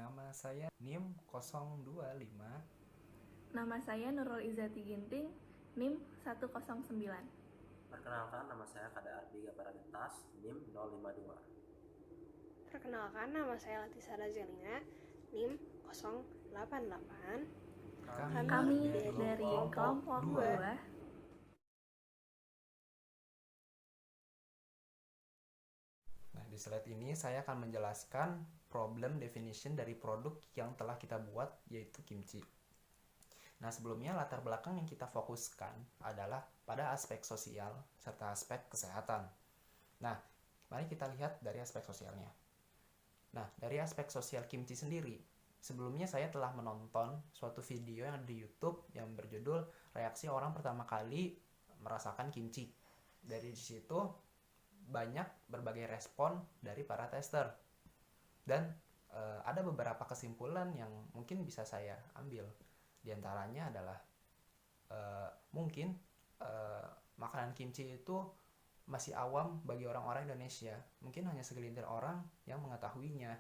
Nama saya NIM 025. Nama saya Nurul Izzati Ginting, NIM 109. Perkenalkan, nama saya Kada Ardi Gaparagentas, NIM 052. Perkenalkan, nama saya Latisa Razelina, NIM 088. Kami dari kelompok 2. Nah, di slide ini saya akan menjelaskan problem definition dari produk yang telah kita buat, yaitu kimchi. Nah, sebelumnya latar belakang yang kita fokuskan adalah pada aspek sosial serta aspek kesehatan. Nah, mari kita lihat dari aspek sosialnya. Nah, dari aspek sosial kimchi sendiri, sebelumnya saya telah menonton suatu video yang ada di YouTube yang berjudul reaksi orang pertama kali merasakan kimchi. Dari situ banyak berbagai respon dari para tester. Dan ada beberapa kesimpulan yang mungkin bisa saya ambil. Di antaranya adalah mungkin makanan kimchi itu masih awam bagi orang-orang Indonesia. Mungkin hanya segelintir orang yang mengetahuinya.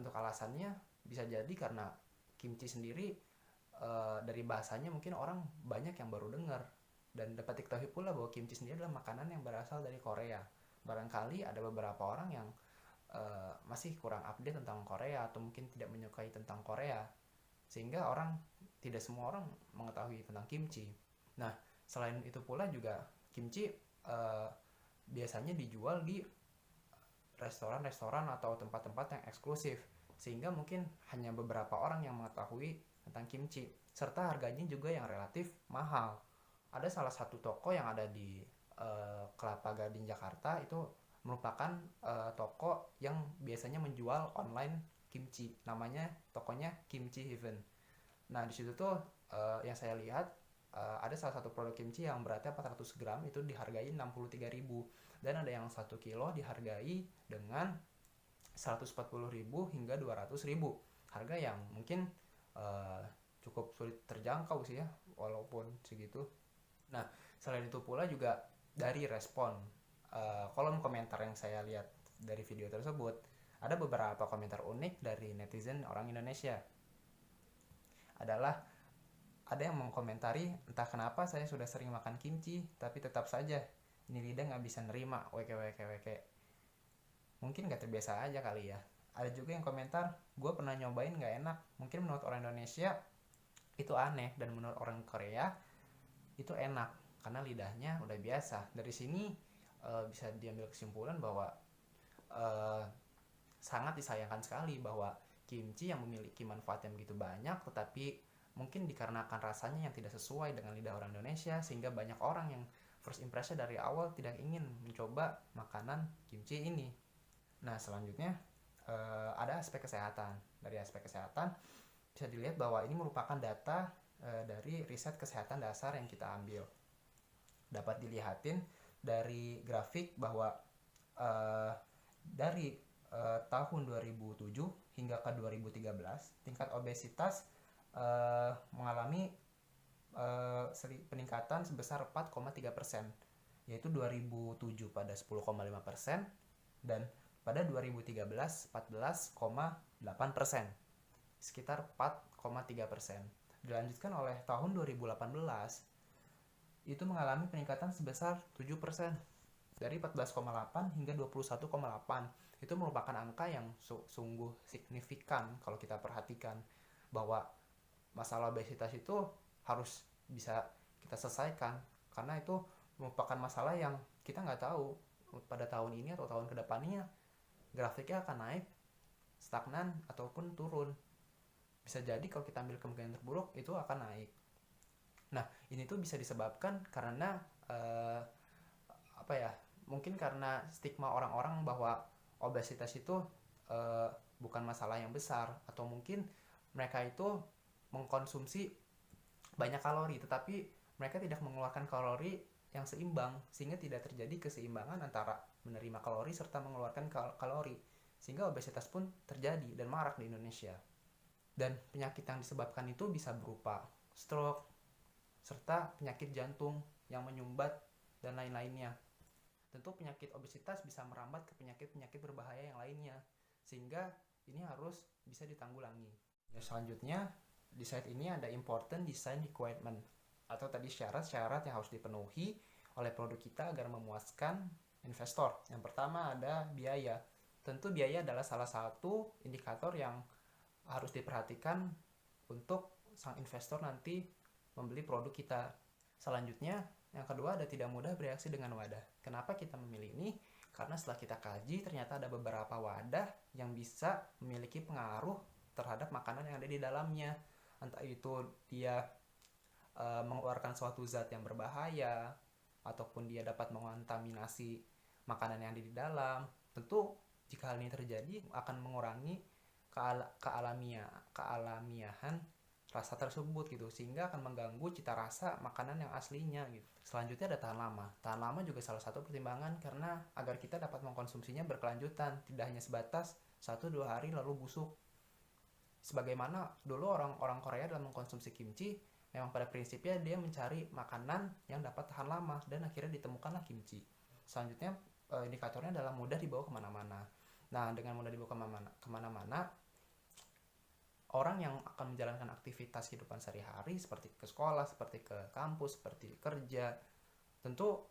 Untuk alasannya bisa jadi karena kimchi sendiri dari bahasanya mungkin orang banyak yang baru dengar. Dan dapat diketahui pula bahwa kimchi sendiri adalah makanan yang berasal dari Korea. Barangkali ada beberapa orang yang masih kurang update tentang Korea atau mungkin tidak menyukai tentang Korea. Sehingga tidak semua orang mengetahui tentang kimchi. Nah, selain itu pula juga kimchi biasanya dijual di restoran-restoran atau tempat-tempat yang eksklusif, sehingga mungkin hanya beberapa orang yang mengetahui tentang kimchi, serta harganya juga yang relatif mahal. Ada salah satu toko yang ada di Kelapa Gading, Jakarta, itu merupakan toko yang biasanya menjual online kimchi. Namanya tokonya Kimchi Heaven. Nah, di situ tuh yang saya lihat ada salah satu produk kimchi yang beratnya 400 gram itu dihargai 63.000, dan ada yang 1 kilo dihargai dengan 140.000 hingga 200.000. Harga yang mungkin cukup sulit terjangkau sih ya, walaupun segitu. Nah, selain itu pula juga dari respon kolom komentar yang saya lihat dari video tersebut, ada beberapa komentar unik dari netizen orang Indonesia. Ada yang mengkomentari, entah kenapa saya sudah sering makan kimchi, tapi tetap saja ini lidah nggak bisa nerima, wk. Mungkin nggak terbiasa aja kali ya. Ada juga yang komentar, gue pernah nyobain nggak enak. Mungkin menurut orang Indonesia itu aneh, dan menurut orang Korea itu enak karena lidahnya udah biasa. Dari sini bisa diambil kesimpulan bahwa sangat disayangkan sekali bahwa kimchi yang memiliki manfaat yang begitu banyak, tetapi mungkin dikarenakan rasanya yang tidak sesuai dengan lidah orang Indonesia, sehingga banyak orang yang first impression dari awal tidak ingin mencoba makanan kimchi ini. Nah, selanjutnya ada aspek kesehatan. Dari aspek kesehatan bisa dilihat bahwa ini merupakan data dari riset kesehatan dasar yang kita ambil. Dapat dilihatin dari grafik bahwa dari tahun 2007 hingga ke 2013 tingkat obesitas mengalami peningkatan sebesar 4,3%, yaitu 2007 pada 10,5% dan pada 2013 14,8%, sekitar 4,3%. Dilanjutkan oleh tahun 2018 itu mengalami peningkatan sebesar 7%, dari 14,8 hingga 21,8. Itu merupakan angka yang sungguh signifikan kalau kita perhatikan bahwa masalah obesitas itu harus bisa kita selesaikan, karena itu merupakan masalah yang kita nggak tahu pada tahun ini atau tahun kedepannya grafiknya akan naik, stagnan, ataupun turun. Bisa jadi kalau kita ambil kemungkinan terburuk itu akan naik. Nah, ini tuh bisa disebabkan karena mungkin karena stigma orang-orang bahwa obesitas itu bukan masalah yang besar, atau mungkin mereka itu mengkonsumsi banyak kalori tetapi mereka tidak mengeluarkan kalori yang seimbang, sehingga tidak terjadi keseimbangan antara menerima kalori serta mengeluarkan kalori, sehingga obesitas pun terjadi dan marak di Indonesia. Dan penyakit yang disebabkan itu bisa berupa stroke serta penyakit jantung yang menyumbat dan lain-lainnya. Tentu penyakit obesitas bisa merambat ke penyakit-penyakit berbahaya yang lainnya, sehingga ini harus bisa ditanggulangi. Ya, selanjutnya di slide ini ada important design requirement atau tadi syarat-syarat yang harus dipenuhi oleh produk kita agar memuaskan investor. Yang pertama ada biaya. Tentu biaya adalah salah satu indikator yang harus diperhatikan untuk sang investor nanti membeli produk kita. Selanjutnya, yang kedua ada tidak mudah bereaksi dengan wadah. Kenapa kita memilih ini? Karena setelah kita kaji, ternyata ada beberapa wadah yang bisa memiliki pengaruh terhadap makanan yang ada di dalamnya. Entah itu dia mengeluarkan suatu zat yang berbahaya, ataupun dia dapat mengontaminasi makanan yang ada di dalam. Tentu jika hal ini terjadi akan mengurangi kealamiahan rasa tersebut gitu, sehingga akan mengganggu cita rasa makanan yang aslinya gitu. Selanjutnya ada tahan lama. Tahan lama juga salah satu pertimbangan karena agar kita dapat mengkonsumsinya berkelanjutan, tidak hanya sebatas 1-2 hari lalu busuk. Sebagaimana dulu orang-orang Korea dalam mengkonsumsi kimchi, memang pada prinsipnya dia mencari makanan yang dapat tahan lama dan akhirnya ditemukanlah kimchi. Selanjutnya indikatornya adalah mudah dibawa kemana-mana. Nah, dengan mudah dibawa kemana-mana, orang yang akan menjalankan aktivitas kehidupan sehari-hari seperti ke sekolah, seperti ke kampus, seperti kerja, tentu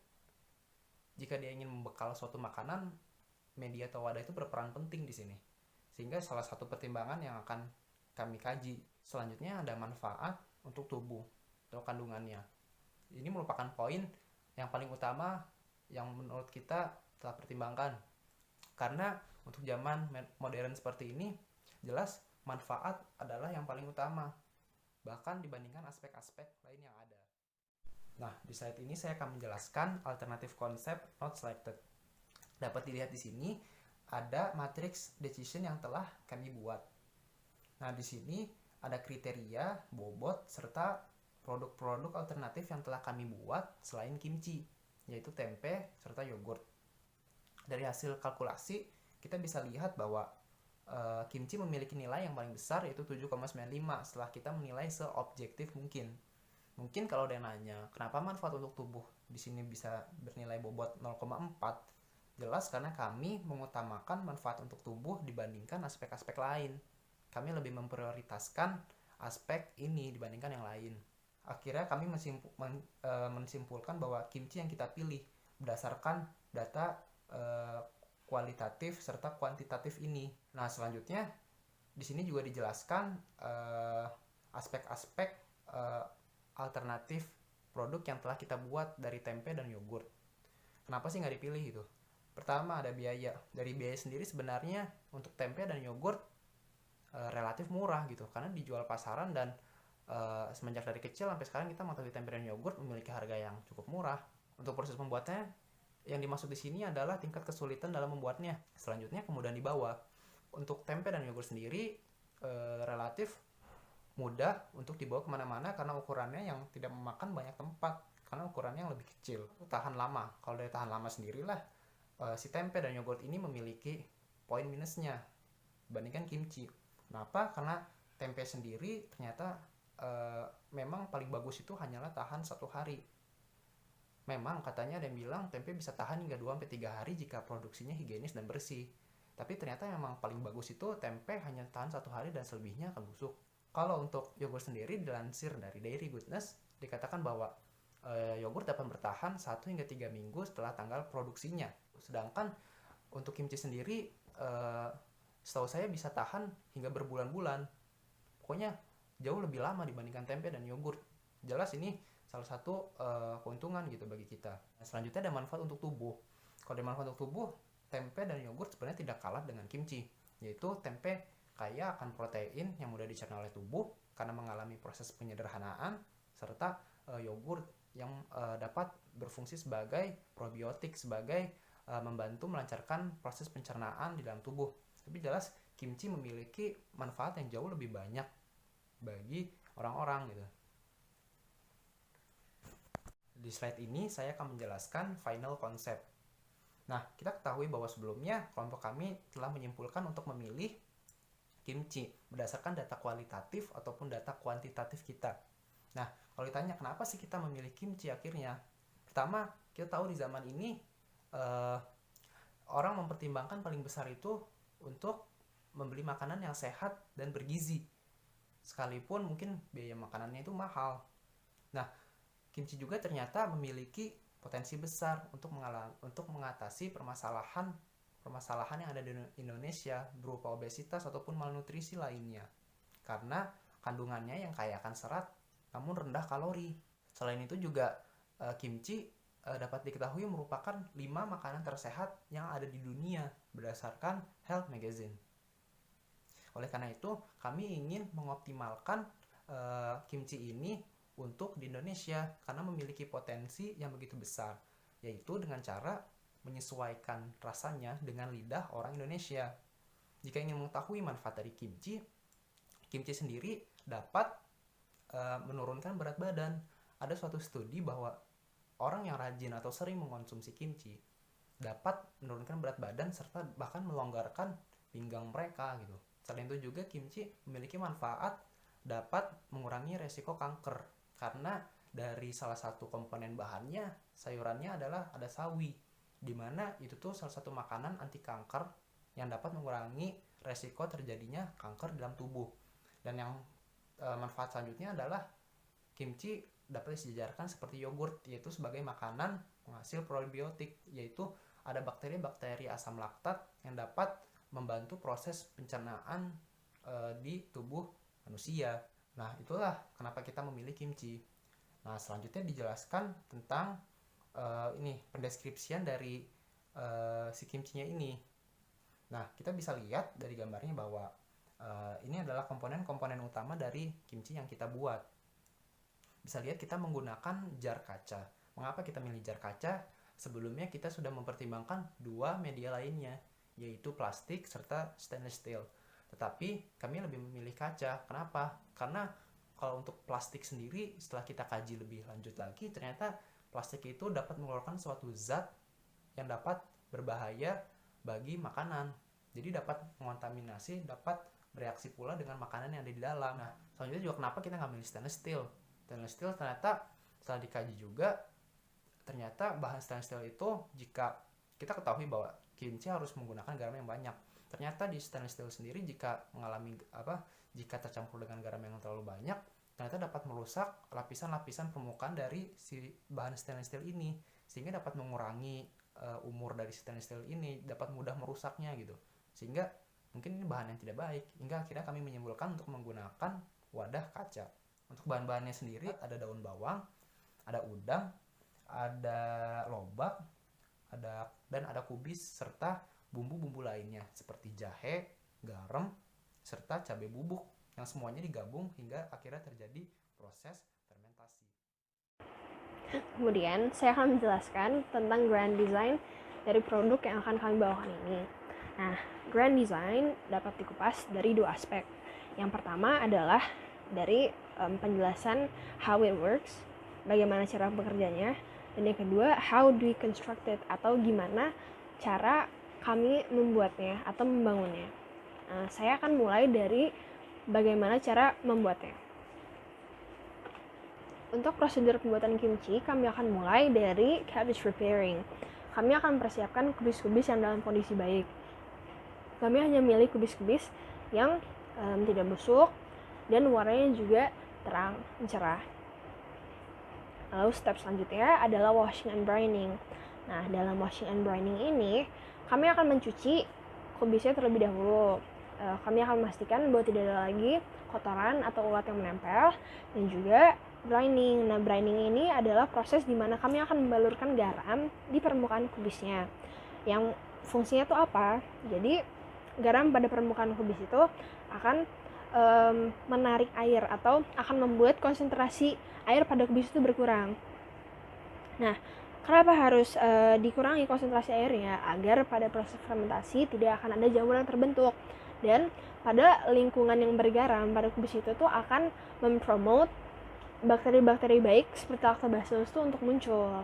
jika dia ingin membekal suatu makanan, media atau wadah itu berperan penting di sini. Sehingga salah satu pertimbangan yang akan kami kaji. Selanjutnya ada manfaat untuk tubuh atau kandungannya. Ini merupakan poin yang paling utama yang menurut kita telah pertimbangkan. Karena untuk zaman modern seperti ini, jelas manfaat adalah yang paling utama, bahkan dibandingkan aspek-aspek lain yang ada. Nah, di slide ini saya akan menjelaskan alternatif konsep not selected. Dapat dilihat di sini ada matrix decision yang telah kami buat. Nah, di sini ada kriteria, bobot, serta produk-produk alternatif yang telah kami buat selain kimchi, yaitu tempe serta yogurt. Dari hasil kalkulasi, kita bisa lihat bahwa kimchi memiliki nilai yang paling besar, yaitu 7,95 setelah kita menilai seobjektif mungkin. Mungkin kalau ada yang nanya, kenapa manfaat untuk tubuh di sini bisa bernilai bobot 0,4? Jelas karena kami mengutamakan manfaat untuk tubuh dibandingkan aspek-aspek lain. Kami lebih memprioritaskan aspek ini dibandingkan yang lain. Akhirnya kami menyimpulkan bahwa kimchi yang kita pilih berdasarkan data kualitatif serta kuantitatif ini. Nah, selanjutnya di sini juga dijelaskan aspek-aspek alternatif produk yang telah kita buat dari tempe dan yogurt. Kenapa sih nggak dipilih itu? Pertama ada biaya. Dari biaya sendiri sebenarnya untuk tempe dan yogurt relatif murah gitu, karena dijual pasaran dan semenjak dari kecil sampai sekarang kita mengetahui tempe dan yogurt memiliki harga yang cukup murah. Untuk proses pembuatannya yang dimaksud di sini adalah tingkat kesulitan dalam membuatnya. Selanjutnya kemudahan dibawa. Untuk tempe dan yogurt sendiri relatif mudah untuk dibawa kemana-mana karena ukurannya yang tidak memakan banyak tempat, karena ukurannya yang lebih kecil. Tahan lama. Kalau dari tahan lama sendirilah si tempe dan yogurt ini memiliki poin minusnya dibandingkan kimchi. Kenapa? Karena tempe sendiri ternyata memang paling bagus itu hanyalah tahan 1 hari. Memang katanya ada yang bilang tempe bisa tahan hingga 2-3 hari jika produksinya higienis dan bersih. Tapi ternyata memang paling bagus itu tempe hanya tahan 1 hari dan selebihnya akan busuk. Kalau untuk yogurt sendiri dilansir dari Dairy Goodness, dikatakan bahwa yogurt dapat bertahan 1-3 minggu setelah tanggal produksinya. Sedangkan untuk kimchi sendiri setahu saya bisa tahan hingga berbulan-bulan. Pokoknya jauh lebih lama dibandingkan tempe dan yogurt. Jelas ini salah satu keuntungan gitu bagi kita. Selanjutnya ada manfaat untuk tubuh. Kalau ada manfaat untuk tubuh, tempe dan yogurt sebenarnya tidak kalah dengan kimchi. Yaitu tempe kaya akan protein yang mudah dicerna oleh tubuh karena mengalami proses penyederhanaan, serta yogurt yang dapat berfungsi sebagai probiotik, sebagai membantu melancarkan proses pencernaan di dalam tubuh. Tapi jelas kimchi memiliki manfaat yang jauh lebih banyak bagi orang-orang gitu. Di slide ini saya akan menjelaskan final concept. Nah, kita ketahui bahwa sebelumnya kelompok kami telah menyimpulkan untuk memilih kimchi berdasarkan data kualitatif ataupun data kuantitatif kita. Nah, kalau ditanya kenapa sih kita memilih kimchi akhirnya? Pertama, kita tahu di zaman ini orang mempertimbangkan paling besar itu untuk membeli makanan yang sehat dan bergizi, sekalipun mungkin biaya makanannya itu mahal. Nah, kimchi juga ternyata memiliki potensi besar untuk mengatasi permasalahan yang ada di Indonesia berupa obesitas ataupun malnutrisi lainnya, karena kandungannya yang kaya akan serat namun rendah kalori. Selain itu juga kimchi dapat diketahui merupakan 5 makanan tersehat yang ada di dunia berdasarkan Health Magazine. Oleh karena itu, kami ingin mengoptimalkan kimchi ini untuk di Indonesia karena memiliki potensi yang begitu besar, yaitu dengan cara menyesuaikan rasanya dengan lidah orang Indonesia. Jika ingin mengetahui manfaat dari kimchi, kimchi sendiri dapat menurunkan berat badan. Ada suatu studi bahwa orang yang rajin atau sering mengkonsumsi kimchi dapat menurunkan berat badan serta bahkan melonggarkan pinggang mereka gitu. Selain itu juga kimchi memiliki manfaat dapat mengurangi resiko kanker karena dari salah satu komponen bahannya, sayurannya adalah ada sawi, di mana itu tuh salah satu makanan anti kanker yang dapat mengurangi resiko terjadinya kanker dalam tubuh. Dan yang manfaat selanjutnya adalah kimchi dapat disejarkan seperti yogurt, yaitu sebagai makanan penghasil probiotik, yaitu ada bakteri-bakteri asam laktat yang dapat membantu proses pencernaan di tubuh manusia. Nah, itulah kenapa kita memilih kimchi. Nah, selanjutnya dijelaskan tentang pendeskripsian dari si kimchinya ini. Nah, kita bisa lihat dari gambarnya bahwa ini adalah komponen-komponen utama dari kimchi yang kita buat. Bisa lihat kita menggunakan jar kaca. Mengapa kita milih jar kaca? Sebelumnya kita sudah mempertimbangkan 2 media lainnya, yaitu plastik serta stainless steel. Tetapi kami lebih memilih kaca. Kenapa? Karena kalau untuk plastik sendiri, setelah kita kaji lebih lanjut lagi, ternyata plastik itu dapat mengeluarkan suatu zat yang dapat berbahaya bagi makanan. Jadi dapat mengontaminasi, dapat bereaksi pula dengan makanan yang ada di dalam. Nah, selanjutnya juga kenapa kita nggak milih stainless steel? Stainless steel ternyata setelah dikaji juga, ternyata bahan stainless steel itu jika kita ketahui bahwa kimchi harus menggunakan garam yang banyak. Ternyata di stainless steel sendiri jika tercampur dengan garam yang terlalu banyak, ternyata dapat merusak lapisan-lapisan permukaan dari si bahan stainless steel ini, sehingga dapat mengurangi umur dari stainless steel ini, dapat mudah merusaknya gitu. Sehingga mungkin ini bahan yang tidak baik, hingga akhirnya kami menyimpulkan untuk menggunakan wadah kaca. Untuk bahan-bahannya sendiri ada daun bawang, ada udang, ada lobak, dan ada kubis serta bumbu-bumbu lainnya seperti jahe, garam, serta cabai bubuk yang semuanya digabung hingga akhirnya terjadi proses fermentasi. Kemudian saya akan menjelaskan tentang grand design dari produk yang akan kami bawakan ini. Nah, grand design dapat dikupas dari 2 aspek. Yang pertama adalah dari penjelasan how it works, bagaimana cara bekerjanya, dan yang kedua how do we construct it, atau gimana cara kami membuatnya atau membangunnya. Nah, saya akan mulai dari bagaimana cara membuatnya. Untuk prosedur pembuatan kimchi, kami akan mulai dari cabbage preparing. Kami akan persiapkan kubis-kubis yang dalam kondisi baik. Kami hanya milih kubis-kubis yang tidak busuk dan warnanya juga terang, cerah. Lalu step selanjutnya adalah washing and brining. Nah, dalam washing and brining ini, kami akan mencuci kubisnya terlebih dahulu. Kami akan memastikan bahwa tidak ada lagi kotoran atau ulat yang menempel, dan juga brining. Nah, brining ini adalah proses di mana kami akan membalurkan garam di permukaan kubisnya. Yang fungsinya itu apa? Jadi, garam pada permukaan kubis itu akan menarik air atau akan membuat konsentrasi air pada kubis itu berkurang. Nah, kenapa harus dikurangi konsentrasi airnya? Agar pada proses fermentasi tidak akan ada jamur yang terbentuk, dan pada lingkungan yang bergaram pada kubis itu tuh akan mempromote bakteri-bakteri baik seperti lactobacillus itu untuk muncul.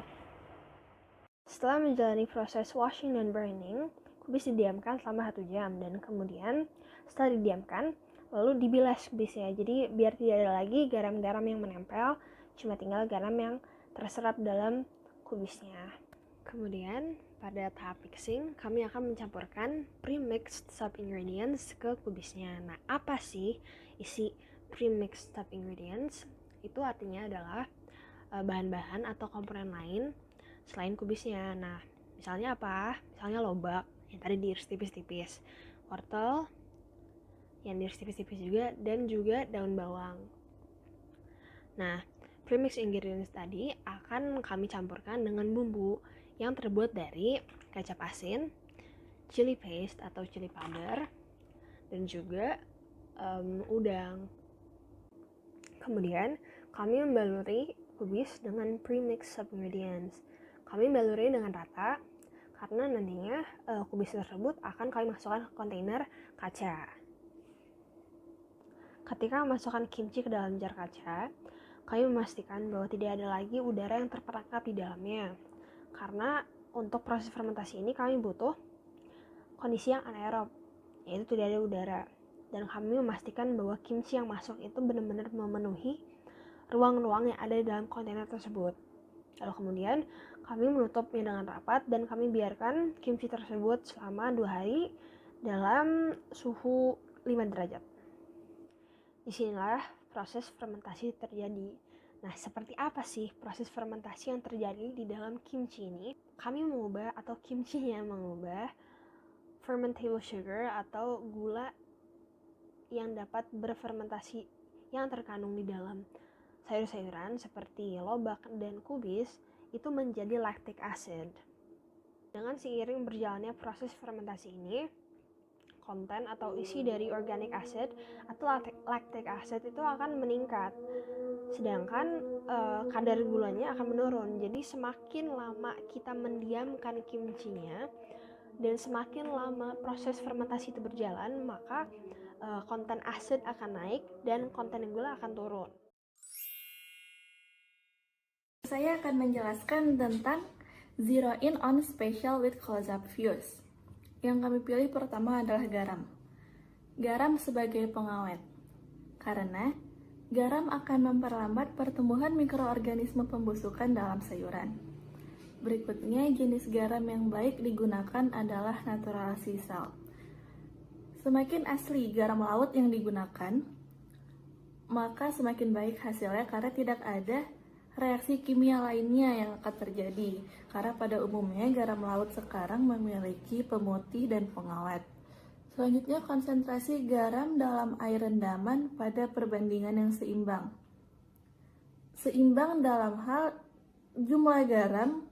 Setelah menjalani proses washing dan brining, kubis didiamkan selama 1 jam, dan kemudian setelah didiamkan lalu dibilas kubisnya. Jadi biar tidak ada lagi garam-garam yang menempel, cuma tinggal garam yang terserap dalam kubisnya. Kemudian pada tahap mixing, kami akan mencampurkan pre-mixed sub-ingredients ke kubisnya. Nah, apa sih isi pre-mixed sub-ingredients? Itu artinya adalah bahan-bahan atau komponen lain selain kubisnya. Nah, misalnya apa? Misalnya lobak yang tadi diiris tipis-tipis, wortel yang diiris tipis-tipis juga, dan juga daun bawang. Nah, premix ingredients tadi akan kami campurkan dengan bumbu yang terbuat dari kecap asin, chili paste atau chili powder, dan juga udang. Kemudian kami membaluri kubis dengan premix sub-ingredients. Kami baluri dengan rata karena nantinya kubis tersebut akan kami masukkan ke kontainer kaca. Ketika memasukkan kimchi ke dalam jar kaca, kami memastikan bahwa tidak ada lagi udara yang terperangkap di dalamnya. Karena untuk proses fermentasi ini kami butuh kondisi yang anaerob, yaitu tidak ada udara. Dan kami memastikan bahwa kimchi yang masuk itu benar-benar memenuhi ruang-ruang yang ada di dalam kontainer tersebut. Lalu kemudian kami menutupnya dengan rapat dan kami biarkan kimchi tersebut selama 2 hari dalam suhu 5 derajat. Disinilah proses fermentasi terjadi. Nah, seperti apa sih proses fermentasi yang terjadi di dalam kimchi ini? Kami mengubah atau kimchinya mengubah fermentable sugar atau gula yang dapat berfermentasi yang terkandung di dalam sayur-sayuran seperti lobak dan kubis itu menjadi lactic acid. Dengan seiring berjalannya proses fermentasi ini, konten atau isi dari organic acid atau lactic acid itu akan meningkat, sedangkan kadar gulanya akan menurun. Jadi semakin lama kita mendiamkan kimchinya dan semakin lama proses fermentasi itu berjalan, maka konten asid akan naik dan konten gula akan turun. Saya akan menjelaskan tentang Zero In on Special with Close-Up Views. Yang kami pilih pertama adalah garam. Garam sebagai pengawet. Karena garam akan memperlambat pertumbuhan mikroorganisme pembusukan dalam sayuran. Berikutnya, jenis garam yang baik digunakan adalah natural sea salt. Semakin asli garam laut yang digunakan, maka semakin baik hasilnya karena tidak ada reaksi kimia lainnya yang akan terjadi. Karena pada umumnya garam laut sekarang memiliki pemutih dan pengawet. Selanjutnya, konsentrasi garam dalam air rendaman pada perbandingan yang seimbang. Seimbang dalam hal jumlah garam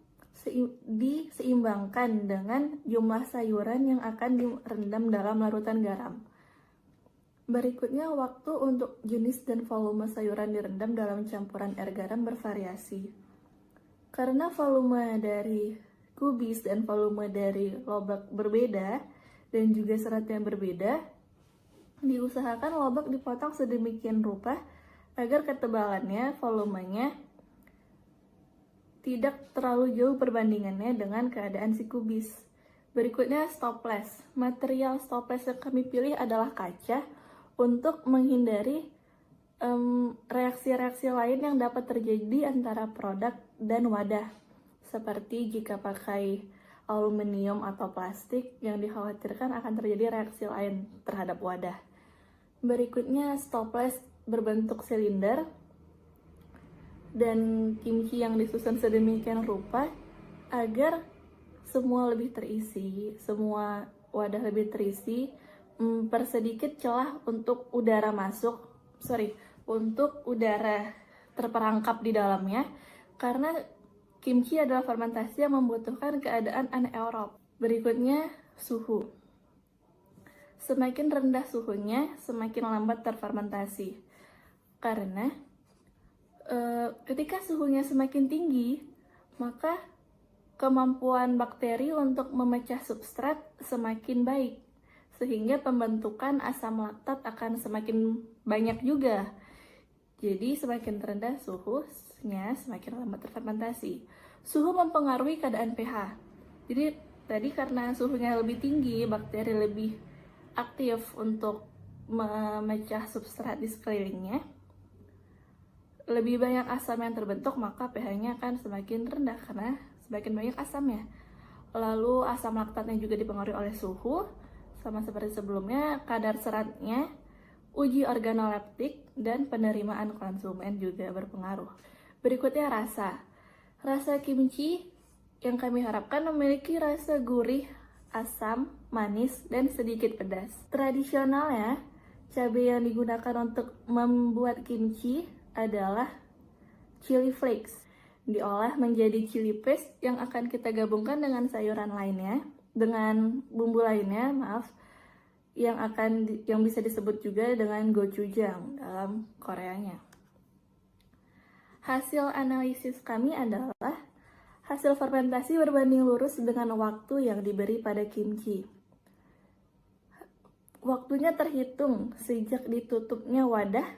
diseimbangkan dengan jumlah sayuran yang akan direndam dalam larutan garam. Berikutnya, waktu untuk jenis dan volume sayuran direndam dalam campuran air garam bervariasi. Karena volume dari kubis dan volume dari lobak berbeda dan juga serat yang berbeda, diusahakan lobak dipotong sedemikian rupa agar ketebalannya, volumenya tidak terlalu jauh perbandingannya dengan keadaan si kubis. Berikutnya, stopless. Material stopless yang kami pilih adalah kaca untuk menghindari reaksi-reaksi lain yang dapat terjadi antara produk dan wadah. Seperti jika pakai aluminium atau plastik yang dikhawatirkan akan terjadi reaksi lain terhadap wadah. Berikutnya, stopless berbentuk silinder dan kimchi yang disusun sedemikian rupa agar semua lebih terisi, semua wadah lebih terisi, mempersedikit celah untuk udara untuk udara terperangkap di dalamnya, karena kimchi adalah fermentasi yang membutuhkan keadaan anaerob. Berikutnya, suhu. Semakin rendah suhunya, semakin lambat terfermentasi. Karena ketika suhunya semakin tinggi, maka kemampuan bakteri untuk memecah substrat semakin baik, sehingga pembentukan asam laktat akan semakin banyak juga. Jadi semakin rendah suhunya, semakin lambat terfermentasi. Suhu mempengaruhi keadaan pH. Jadi tadi karena suhunya lebih tinggi, bakteri lebih aktif untuk memecah substrat di sekelilingnya. Lebih banyak asam yang terbentuk, maka pH-nya akan semakin rendah karena semakin banyak asamnya. Lalu asam laktatnya juga dipengaruhi oleh suhu, sama seperti sebelumnya, kadar seratnya, uji organoleptik, dan penerimaan konsumen juga berpengaruh. Berikutnya rasa. Rasa kimchi yang kami harapkan memiliki rasa gurih, asam, manis, dan sedikit pedas. Tradisionalnya, cabai yang digunakan untuk membuat kimchi adalah chili flakes. Diolah menjadi chili paste yang akan kita gabungkan dengan sayuran lainnya, dengan bumbu lainnya, yang bisa disebut juga dengan gochujang dalam Koreanya. Hasil analisis kami adalah hasil fermentasi berbanding lurus dengan waktu yang diberi pada kimchi. Waktunya terhitung sejak ditutupnya wadah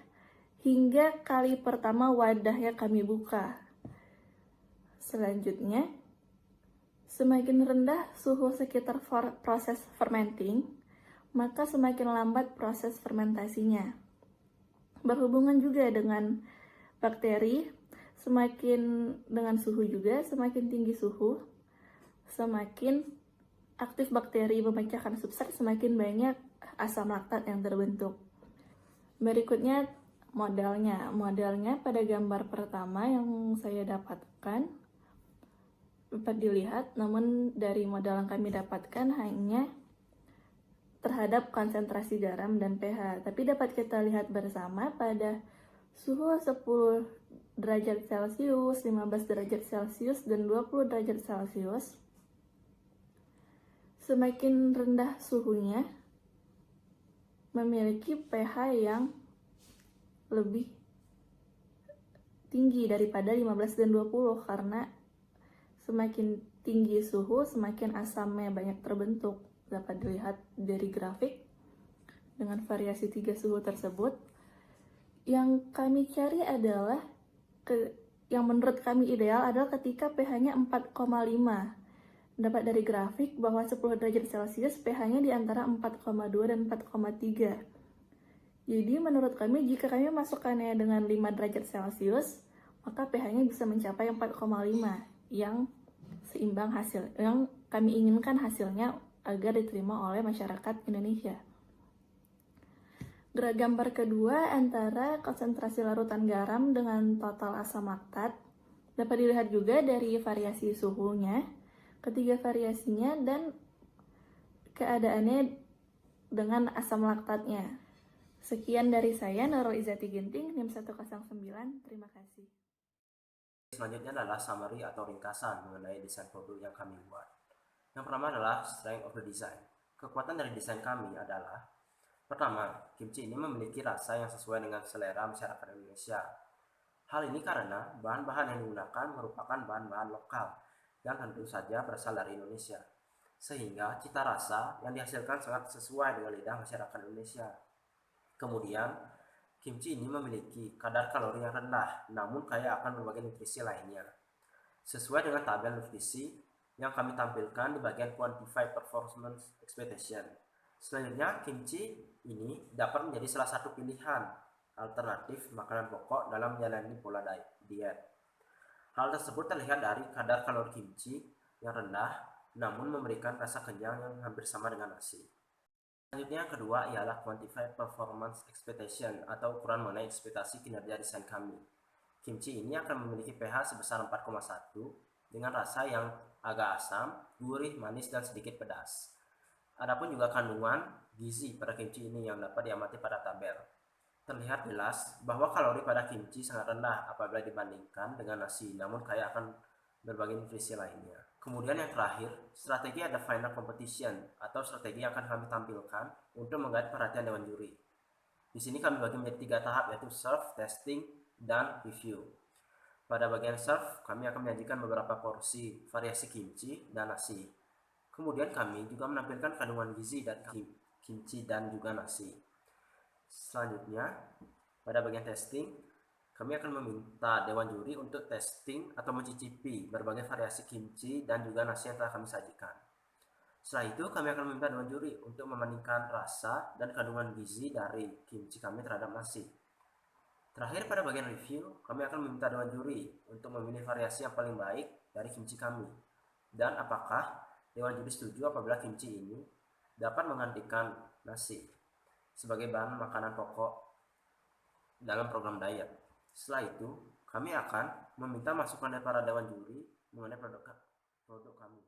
hingga kali pertama wadahnya kami buka. Selanjutnya, semakin rendah suhu sekitar proses fermenting, maka semakin lambat proses fermentasinya. Berhubungan juga dengan bakteri, semakin dengan suhu juga, semakin tinggi suhu, semakin aktif bakteri memecahkan substrat, semakin banyak asam laktat yang terbentuk. Berikutnya modelnya. Modelnya pada gambar pertama yang saya dapatkan dapat dilihat, namun dari model yang kami dapatkan hanya terhadap konsentrasi garam dan pH. Tapi dapat kita lihat bersama pada suhu 10 derajat Celcius, 15 derajat Celcius, dan 20 derajat Celcius. Semakin rendah suhunya, memiliki pH yang lebih tinggi daripada 15 dan 20 karena semakin tinggi suhu, semakin asamnya banyak terbentuk. Dapat dilihat dari grafik dengan variasi 3 suhu tersebut. Yang kami cari adalah, yang menurut kami ideal adalah ketika pH-nya 4,5. Dapat dari grafik bahwa 10 derajat Celcius pH-nya di antara 4,2 dan 4,3. Jadi menurut kami jika kami masukkannya dengan 5 derajat Celcius, maka pH-nya bisa mencapai 4,5 yang seimbang hasil yang kami inginkan hasilnya agar diterima oleh masyarakat Indonesia. Gambar kedua antara konsentrasi larutan garam dengan total asam laktat dapat dilihat juga dari variasi suhunya, ketiga variasinya, dan keadaannya dengan asam laktatnya. Sekian dari saya, Nurul Izzati Ginting, NIM 109. Terima kasih. Selanjutnya adalah summary atau ringkasan mengenai desain produk yang kami buat. Yang pertama adalah strength of the design. Kekuatan dari desain kami adalah, pertama, kimchi ini memiliki rasa yang sesuai dengan selera masyarakat Indonesia. Hal ini karena bahan-bahan yang digunakan merupakan bahan-bahan lokal yang tentu saja berasal dari Indonesia, sehingga cita rasa yang dihasilkan sangat sesuai dengan lidah masyarakat Indonesia. Kemudian, kimchi ini memiliki kadar kalori yang rendah, namun kaya akan berbagai nutrisi lainnya. Sesuai dengan tabel nutrisi yang kami tampilkan di bagian Quantified Performance Expectation. Selanjutnya, kimchi ini dapat menjadi salah satu pilihan alternatif makanan pokok dalam menjalani pola diet. Hal tersebut terlihat dari kadar kalori kimchi yang rendah, namun memberikan rasa kenyang yang hampir sama dengan nasi. Selanjutnya yang kedua ialah Quantified Performance Expectation atau ukuran mengenai ekspektasi kinerja desain kami. Kimchi ini akan memiliki pH sebesar 4,1 dengan rasa yang agak asam, gurih, manis, dan sedikit pedas. Adapun juga kandungan gizi pada kimchi ini yang dapat diamati pada tabel. Terlihat jelas bahwa kalori pada kimchi sangat rendah apabila dibandingkan dengan nasi, namun kaya akan berbagai nutrisi lainnya. Kemudian yang terakhir, strategi ada final competition atau strategi yang akan kami tampilkan untuk menggait perhatian dewan juri. Di sini kami bagi menjadi 3 tahap, yaitu serve, testing, dan review. Pada bagian serve, kami akan menyajikan beberapa porsi variasi kimchi dan nasi. Kemudian kami juga menampilkan kandungan gizi dan kimchi dan juga nasi. Selanjutnya, pada bagian testing, kami akan meminta dewan juri untuk testing atau mencicipi berbagai variasi kimchi dan juga nasi yang telah kami sajikan. Setelah itu, kami akan meminta dewan juri untuk membandingkan rasa dan kandungan gizi dari kimchi kami terhadap nasi. Terakhir, pada bagian review, kami akan meminta dewan juri untuk memilih variasi yang paling baik dari kimchi kami dan apakah Dewan juri setuju apabila kimchi ini dapat menggantikan nasi sebagai bahan makanan pokok dalam program diet. Setelah itu, kami akan meminta masukan dari para dewan juri mengenai produk kami.